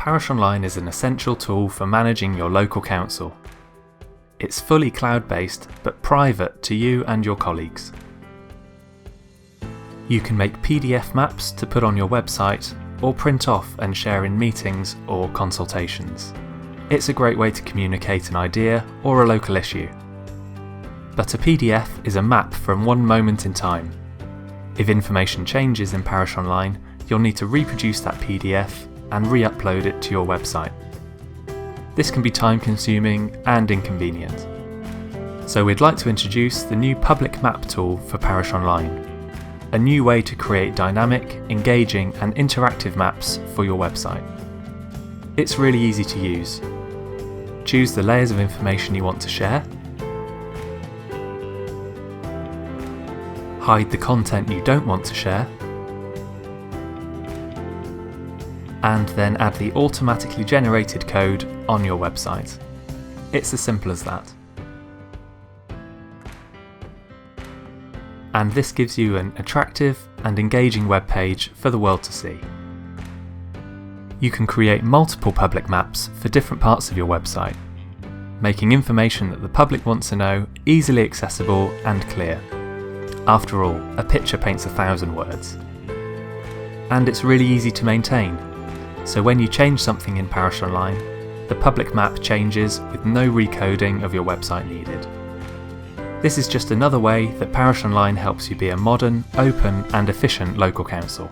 Parish Online is an essential tool for managing your local council. It's fully cloud-based but private to you and your colleagues. You can make PDF maps to put on your website or print off and share in meetings or consultations. It's a great way to communicate an idea or a local issue. But a PDF is a map from one moment in time. If information changes in Parish Online, you'll need to reproduce that PDF and re-upload it to your website. This can be time-consuming and inconvenient. So we'd like to introduce the new Public Map tool for Parish Online, a new way to create dynamic, engaging and interactive maps for your website. It's really easy to use. Choose the layers of information you want to share, hide the content you don't want to share, and then add the automatically generated code on your website. It's as simple as that. And this gives you an attractive and engaging web page for the world to see. You can create multiple public maps for different parts of your website, making information that the public wants to know easily accessible and clear. After all, a picture paints 1,000 words. And it's really easy to maintain, so when you change something in Parish Online, the public map changes with no recoding of your website needed. This is just another way that Parish Online helps you be a modern, open and efficient local council.